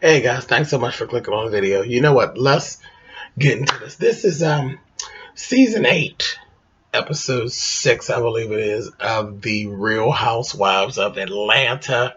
Hey guys, thanks so much for clicking on the video. You know what? Let's get into this. This is season 8, episode 6, I believe it is, of the Real Housewives of Atlanta.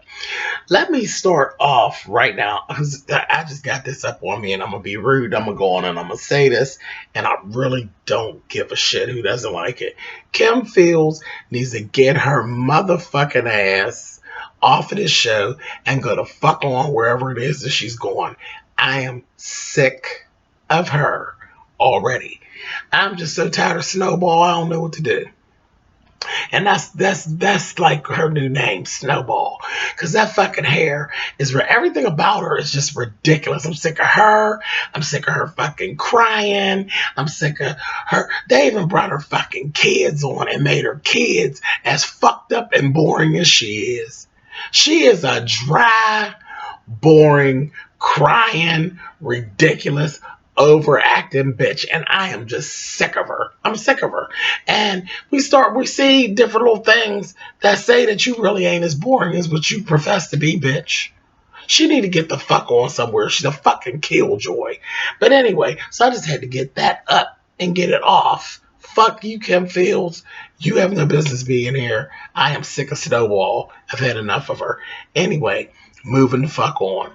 Let me start off right now because I just got this up on me and I'm gonna be rude. I'm gonna go on and I'm gonna say this, and I really don't give a shit who doesn't like it. Kim Fields needs to get her motherfucking ass off of this show and go to fuck on wherever it is that she's going. I am sick of her already. I'm just so tired of Snowball. I don't know what to do. And that's like her new name, Snowball. Cause that fucking hair is everything about her is just ridiculous. I'm sick of her. I'm sick of her fucking crying. I'm sick of her. They even brought her fucking kids on and made her kids as fucked up and boring as she is. She is a dry, boring, crying, ridiculous, overacting bitch, and I am just sick of her. I'm sick of her. And we see different little things that say that you really ain't as boring as what you profess to be, bitch. She need to get the fuck on somewhere. She's a fucking killjoy. But anyway, so I just had to get that up and get it off. Fuck you, Kim Fields. You have no business being here. I am sick of Snowball. I've had enough of her. Anyway, moving the fuck on.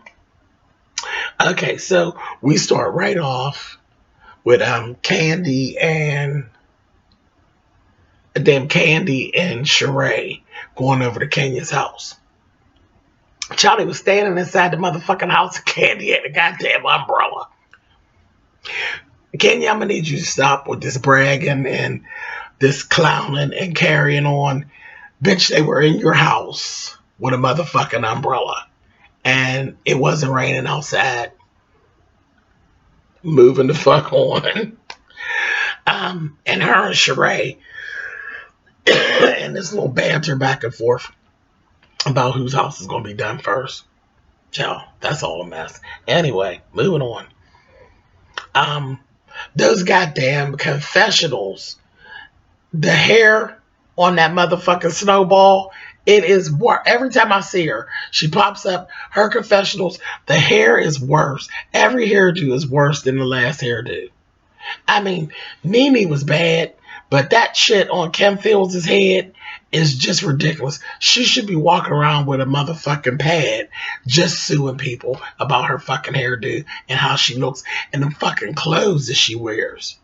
Okay, so we start right off with Candy and Shereé going over to Kenya's house. Charlie was standing inside the motherfucking house, and Candy had a goddamn umbrella. Kenya, I'm gonna need you to stop with this bragging and this clowning and carrying on. Bitch, they were in your house with a motherfucking umbrella, and it wasn't raining outside. Moving the fuck on. And her and Shereé and this little banter back and forth about whose house is going to be done first. Child, that's all a mess. Anyway, moving on. Those goddamn confessionals, the hair on that motherfucking Snowball, it is worse. Every time I see her, she pops up, her confessionals, the hair is worse. Every hairdo is worse than the last hairdo. I mean, Mimi was bad, but that shit on Kim Fields' head is just ridiculous. She should be walking around with a motherfucking pad just suing people about her fucking hairdo and how she looks and the fucking clothes that she wears.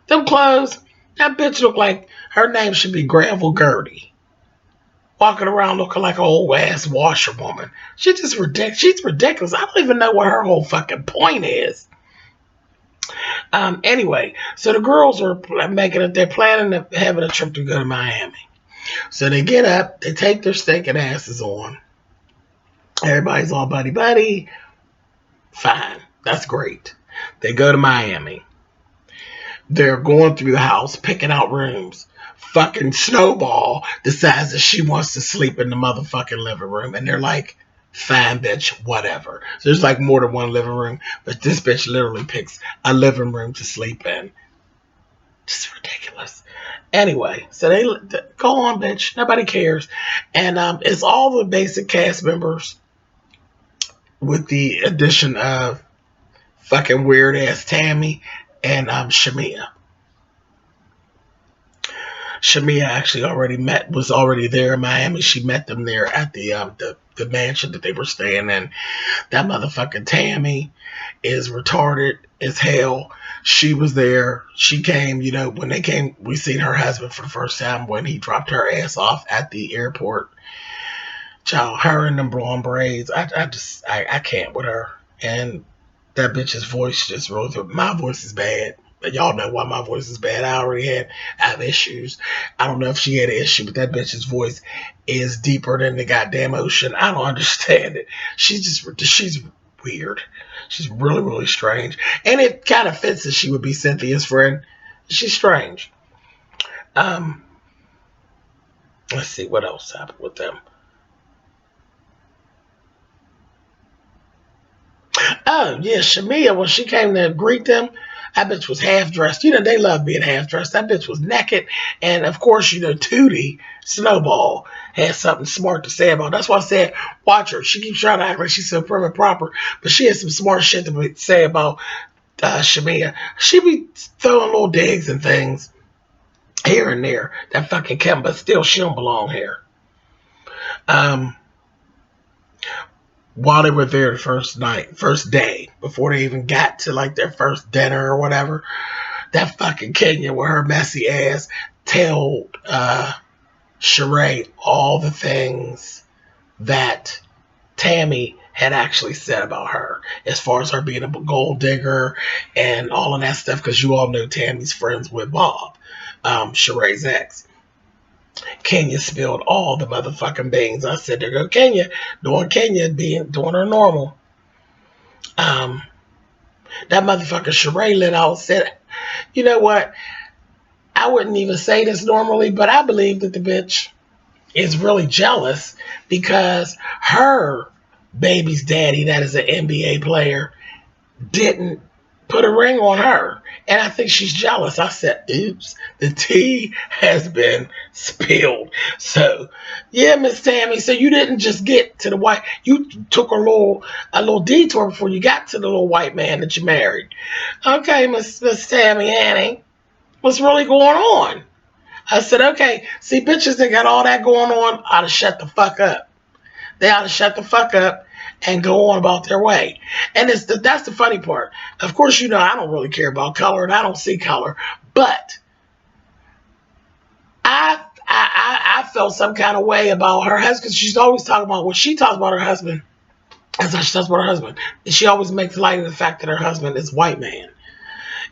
Them clothes, that bitch look like her name should be Gravel Gertie. Walking around looking like an old ass washerwoman. She's just ridiculous. She's ridiculous. I don't even know what her whole fucking point is. Anyway, so the girls are making it. They're planning having a trip to go to Miami. So they get up. They take their stinking asses on. Everybody's all buddy buddy. Fine, that's great. They go to Miami. They're going through the house, picking out rooms. Fucking Snowball decides that she wants to sleep in the motherfucking living room, and they're like, fine, bitch, whatever. So there's like more than one living room, but this bitch literally picks a living room to sleep in. Just ridiculous. Anyway, so they go on, bitch. Nobody cares. And it's all the basic cast members with the addition of fucking weird ass Tammy and Shamia. Shamia actually was already there in Miami. She met them there at the mansion that they were staying in. That motherfucking Tammy is retarded as hell. She was there. She came, when they came, we seen her husband for the first time when he dropped her ass off at the airport. Child, her and them blonde braids. I can't with her. And that bitch's voice just rose up. My voice is bad. Y'all know why my voice is bad. I have issues. I don't know if she had an issue, but that bitch's voice is deeper than the goddamn ocean. I don't understand it. She's weird. She's really, really strange. And it kind of fits that she would be Cynthia's friend. She's strange. Let's see what else happened with them. Oh, yeah, Shamia, when she came to greet them, That bitch was half dressed. You know, they love being half dressed. That bitch was naked. And of course, you know, Tootie Snowball had something smart to say about it. That's why I said, watch her. She keeps trying to act like she's so prim and proper, but she has some smart shit to say about Shamia. She be throwing little digs and things here and there. That fucking Kim, but still, she don't belong here. While they were there the first day, before they even got to like their first dinner or whatever, that fucking Kenya with her messy ass told Shereé all the things that Tammy had actually said about her, as far as her being a gold digger and all of that stuff, because you all know Tammy's friends with Bob, Shereé's ex. Kenya spilled all the motherfucking beans. I said, there go Kenya, doing her normal. That motherfucker Shereé lit out, said, you know what? I wouldn't even say this normally, but I believe that the bitch is really jealous because her baby's daddy, that is an NBA player, didn't put a ring on her. And I think she's jealous. I said, oops, the tea has been spilled. So, yeah, Miss Tammy, so you didn't just get to the white, you took a little detour before you got to the little white man that you married. Okay, Miss Tammy Annie, what's really going on? I said, okay, see, bitches that got all that going on ought to shut the fuck up. They ought to shut the fuck up and go on about their way. And that's the funny part. Of course, you know, I don't really care about color and I don't see color, but I felt some kind of way about her husband, because she's always talking about, when she talks about her husband, that's how she talks about her husband. And she always makes light of the fact that her husband is white man.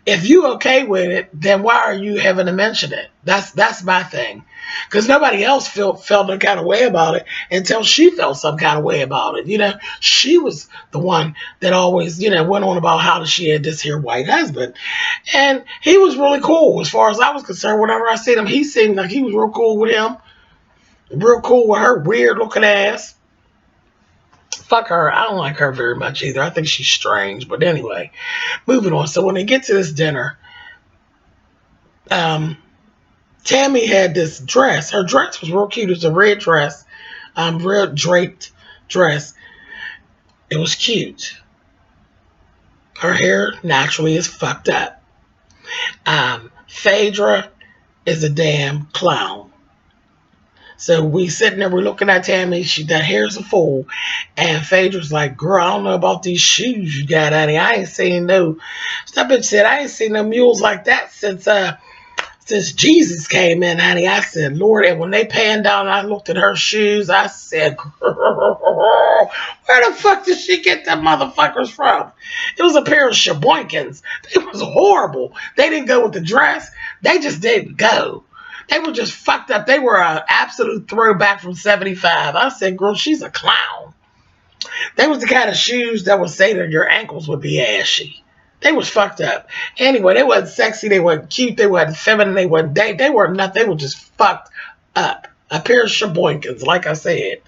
If you okay with it, then why are you having to mention it? That's my thing. Because nobody else felt no kind of way about it until she felt some kind of way about it. You know, she was the one that always, you know, went on about how she had this here white husband. And he was really cool as far as I was concerned. Whenever I seen him, he seemed like he was real cool with him. Real cool with her weird looking ass. Fuck her. I don't like her very much either. I think she's strange. But anyway, moving on. So when they get to this dinner, Tammy had this dress. Her dress was real cute. It was a red dress, red draped dress. It was cute. Her hair naturally is fucked up. Phaedra is a damn clown. So we sitting there, we're looking at Tammy. That hair's a fool. And Phaedra's like, girl, I don't know about these shoes you got, honey. I ain't seen no. That bitch said, I ain't seen no mules like that since Jesus came in, honey. I said, Lord. And when they panned down, I looked at her shoes. I said, girl, where the fuck did she get them motherfuckers from? It was a pair of Sheboykins. They was horrible. They didn't go with the dress. They just didn't go. They were just fucked up. They were an absolute throwback from 75. I said, girl, she's a clown. They was the kind of shoes that would say that your ankles would be ashy. They was fucked up. Anyway, they wasn't sexy. They wasn't cute. They wasn't feminine. They were nothing. They were just fucked up. A pair of Sheboykins, like I said.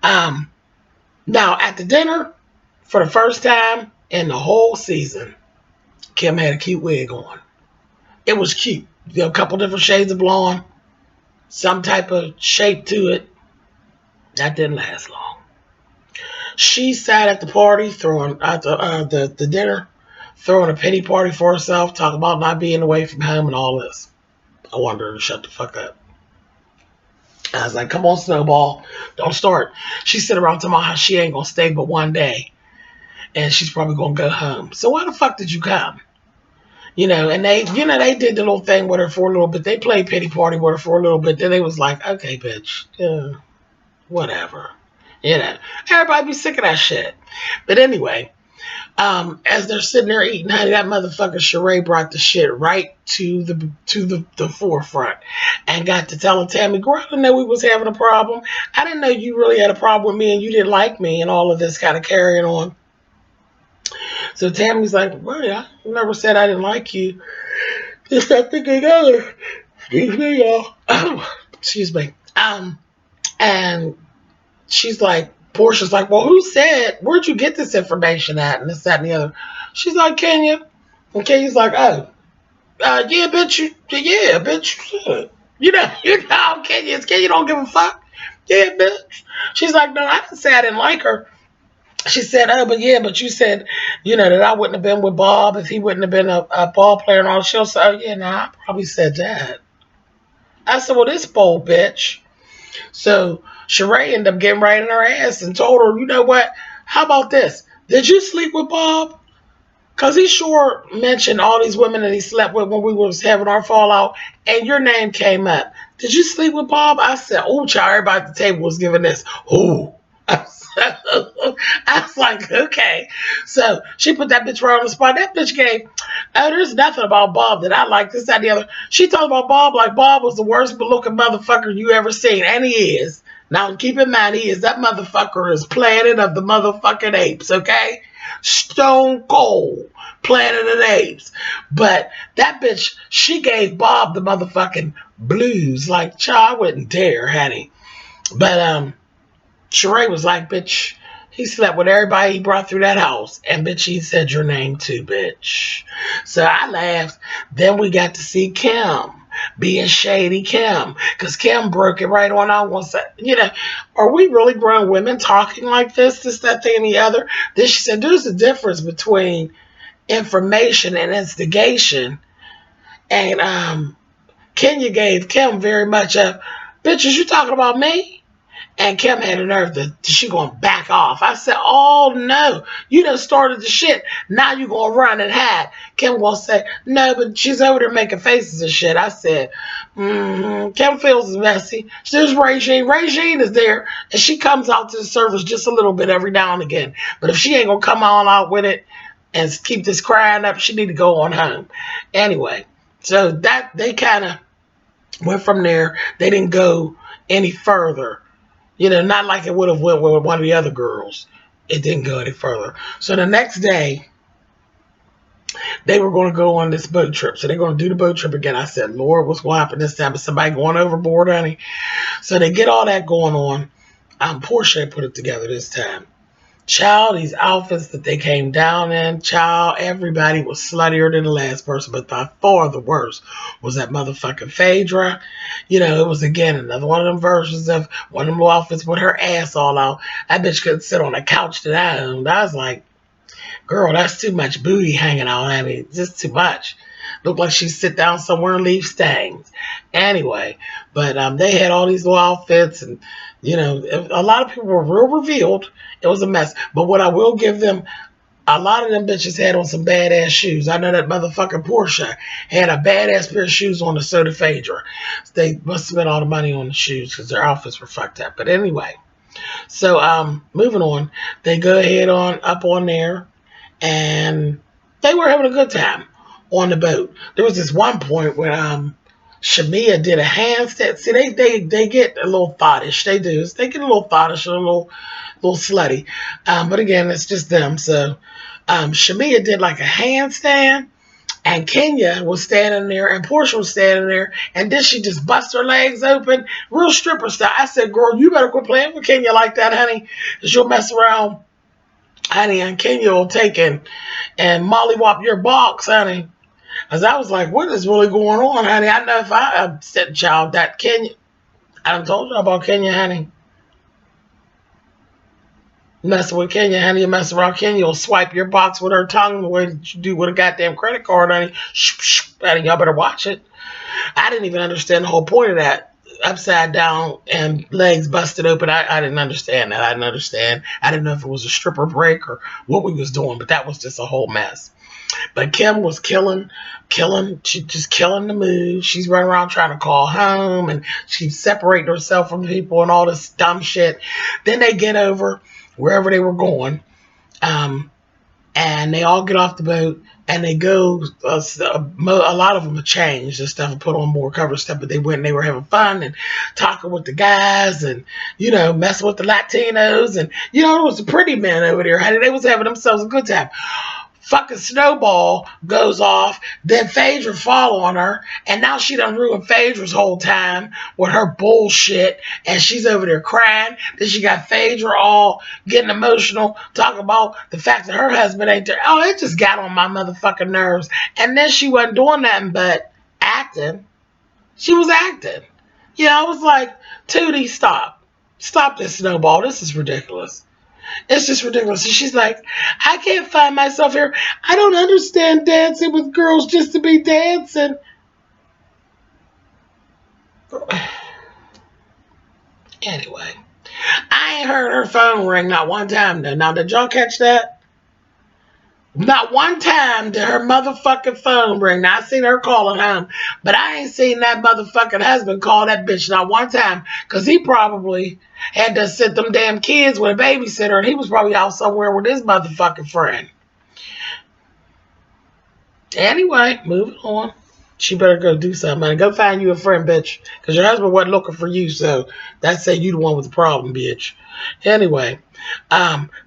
Now, at the dinner, for the first time in the whole season, Kim had a cute wig on. It was cute. A couple different shades of blonde, some type of shape to it. That didn't last long. She sat at the party, throwing at the dinner, throwing a pity party for herself, talking about not being away from home and all this. I wanted her to shut the fuck up. I was like, come on, Snowball, don't start. She sit around talking about how she ain't gonna stay but one day, and she's probably gonna go home. So why the fuck did you come? You know, and they did the little thing with her for a little bit. They played pity party with her for a little bit. Then they was like, okay, bitch, whatever. You know, everybody be sick of that shit. But anyway, as they're sitting there eating, honey, that motherfucker Shereé brought the shit right to the forefront and got to telling Tammy, girl, I didn't know we was having a problem. I didn't know you really had a problem with me and you didn't like me and all of this kind of carrying on. So Tammy's like, well, yeah, I never said I didn't like you. Just that thing together. Excuse me, y'all. Oh, excuse me. And she's like, Portia's like, well, who said, where'd you get this information at? And this, that, and the other. She's like, Kenya. And Kenya's like, oh, yeah, bitch, yeah, bitch, you should. You know how Kenya is. Kenya don't give a fuck. Yeah, bitch. She's like, no, I didn't say I didn't like her. She said, oh, but yeah, but you said, that I wouldn't have been with Bob if he wouldn't have been a ball player and all the show. So, oh, yeah, no, I probably said that. I said, well, this bold bitch. So Shereé ended up getting right in her ass and told her, you know what? How about this? Did you sleep with Bob? Because he sure mentioned all these women that he slept with when we was having our fallout, and your name came up. Did you sleep with Bob? I said, oh, child, everybody at the table was giving this. Ooh. I was like, okay. So she put that bitch right on the spot. That bitch gave, oh, there's nothing about Bob that I like, this, that, and the other. She talked about Bob like Bob was the worst looking motherfucker you ever seen. And he is. Now, keep in mind, he is. That motherfucker is Planet of the motherfucking Apes, okay? Stone cold Planet of the Apes. But that bitch, she gave Bob the motherfucking blues. Like, child, I wouldn't dare, honey. But, Shereé was like, bitch, he slept with everybody he brought through that house. And, bitch, he said your name too, bitch. So I laughed. Then we got to see Kim being shady Kim. Because Kim broke it right on out. Once are we really grown women talking like this, that, thing, and the other? Then she said, there's a difference between information and instigation. And Kenya gave Kim very much a, bitches, you talking about me? And Kim had the nerve to she gonna back off. I said, oh no, you done started the shit. Now you gonna run and hide. Kim gonna say, no, but she's over there making faces and shit. I said, Kim feels messy. There's Regine. Regine is there, and she comes out to the surface just a little bit every now and again. But if she ain't gonna come on out with it and keep this crying up, she need to go on home. Anyway, so that they kind of went from there. They didn't go any further. Not like it would have went with one of the other girls. It didn't go any further. So the next day, they were going to go on this boat trip. So they're going to do the boat trip again. I said, Lord, what's going to happen this time? Is somebody going overboard, honey? So they get all that going on. Portia put it together this time. Child, these outfits that they came down in, child, everybody was sluttier than the last person, but by far the worst was that motherfucking Phaedra. It was again another one of them versions of one of them outfits with her ass all out. That bitch couldn't sit on a couch that I owned. I was like, girl, that's too much booty hanging out. I mean, just too much. Looked like she'd sit down somewhere and leave stains. Anyway, but they had all these little outfits, and a lot of people were real revealed. It was a mess. But what I will give them, a lot of them bitches had on some badass shoes. I know that motherfucking Portia had a badass pair of shoes on the Soda Phaedra. They must have spent all the money on the shoes because their outfits were fucked up. But anyway, so moving on, they go ahead on up on there, and they were having a good time on the boat. There was this one point where Shamia did a handstand. See, they get a little thottish. They do. They get a little thottish, a little slutty. But again, it's just them. So Shamia did like a handstand, and Kenya was standing there, and Portia was standing there, and then she just bust her legs open, real stripper style. I said, girl, you better quit playing with Kenya like that, honey, because you'll mess around, honey, and Kenya will take and mollywop your box, honey. Because I was like, what is really going on, honey? I know if I upset child that Kenya, I done told you about Kenya, honey. Messing with Kenya, honey, you mess around Kenya, will swipe your box with her tongue the way that you do with a goddamn credit card, honey. Honey, y'all better watch it. I didn't even understand the whole point of that. Upside down and legs busted open. I didn't understand that. I didn't understand. I didn't know if it was a stripper break or what we was doing, but that was just a whole mess. But Kim was killing. She's just killing the mood. She's running around trying to call home, and she's separating herself from people and all this dumb shit. Then they get over wherever they were going, and they all get off the boat, and they go, a lot of them have changed and stuff and put on more cover stuff, but they went and they were having fun and talking with the guys and, messing with the Latinos, and, it was the pretty men over there, honey. They was having themselves a good time. Fucking snowball goes off. Then Phaedra fall on her. And now she done ruined Phaedra's whole time with her bullshit. And she's over there crying. Then she got Phaedra all getting emotional, talking about the fact that her husband ain't there. Oh, it just got on my motherfucking nerves. And then she wasn't doing nothing but acting. She was acting. I was like, Tootie, stop. Stop this, Snowball. This is ridiculous. It's just ridiculous. And she's like, I can't find myself here. I don't understand dancing with girls just to be dancing. Anyway, I ain't heard her phone ring not one time though. Now, did y'all catch that? Not one time did her motherfucking phone ring. Now, I seen her calling home, but I ain't seen that motherfucking husband call that bitch not one time, because he probably had to sit them damn kids with a babysitter, and he was probably out somewhere with his motherfucking friend. Anyway, moving on. She better go do something, and go find you a friend, bitch, because your husband wasn't looking for you, so that said you the one with the problem, bitch. Anyway,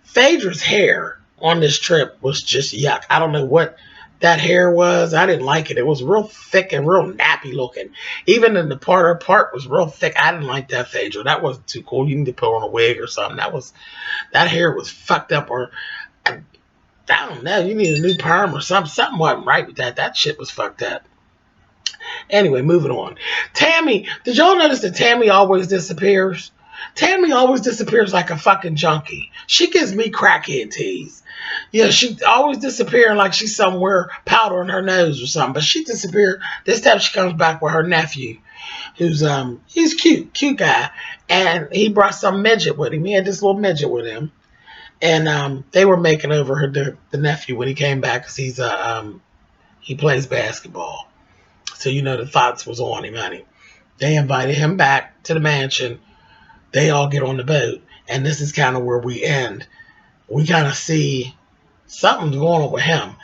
Phaedra's hair on this trip was just yuck. I don't know what that hair was. I didn't like it. It was real thick and real nappy looking. Even in the part, her part was real thick. I didn't like that, Phaedra. That wasn't too cool. You need to put on a wig or something. That hair was fucked up, or I don't know. You need a new perm or something. Something wasn't right with that. That shit was fucked up. Anyway, moving on. Tammy, did y'all notice that Tammy always disappears? Tammy always disappears like a fucking junkie. She gives me crackhead tease. She always disappearing like she's somewhere powdering her nose or something. But she disappeared. This time she comes back with her nephew, who's he's cute guy, and he brought some midget with him. He had this little midget with him, and they were making over the nephew when he came back, because he plays basketball. So the thoughts was on him, honey. They invited him back to the mansion. They all get on the boat, and this is kind of where we end. We kind of see something's going on with him.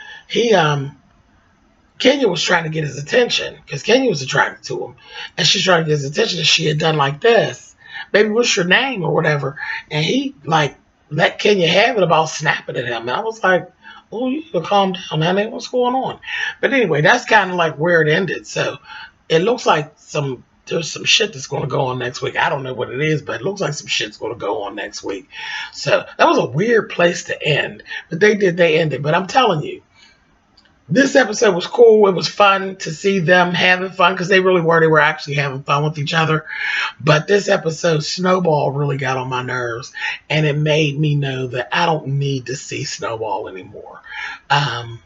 Kenya was trying to get his attention, because Kenya was attracted to him, and she's trying to get his attention, and she had done like this, baby, what's your name or whatever, and he like let Kenya have it about snapping at him, and I was like, oh, you can calm down, honey, what's going on? But anyway, that's kind of like where it ended. So it looks like there's some shit that's going to go on next week. I don't know what it is, but it looks like some shit's going to go on next week. So that was a weird place to end, but they ended. But I'm telling you, this episode was cool. It was fun to see them having fun, because they really were. They were actually having fun with each other. But this episode, Snowball really got on my nerves, and it made me know that I don't need to see Snowball anymore. I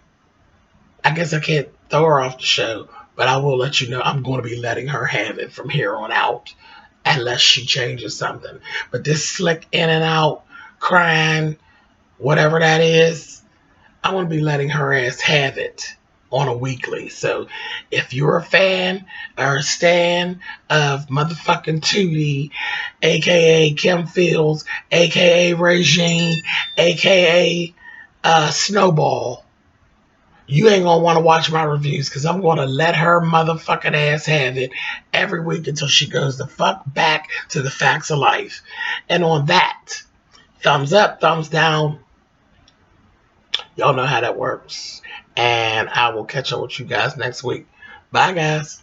guess I can't throw her off the show, but I will let you know I'm going to be letting her have it from here on out, unless she changes something. But this slick in and out, crying, whatever that is, I want to be letting her ass have it on a weekly. So if you're a fan or a stan of motherfucking Tootie, aka Kim Fields, aka Regine, aka Snowball, you ain't gonna want to watch my reviews, because I'm gonna let her motherfucking ass have it every week until she goes the fuck back to the facts of life. And on that, thumbs up, thumbs down. Y'all know how that works. And I will catch up with you guys next week. Bye, guys.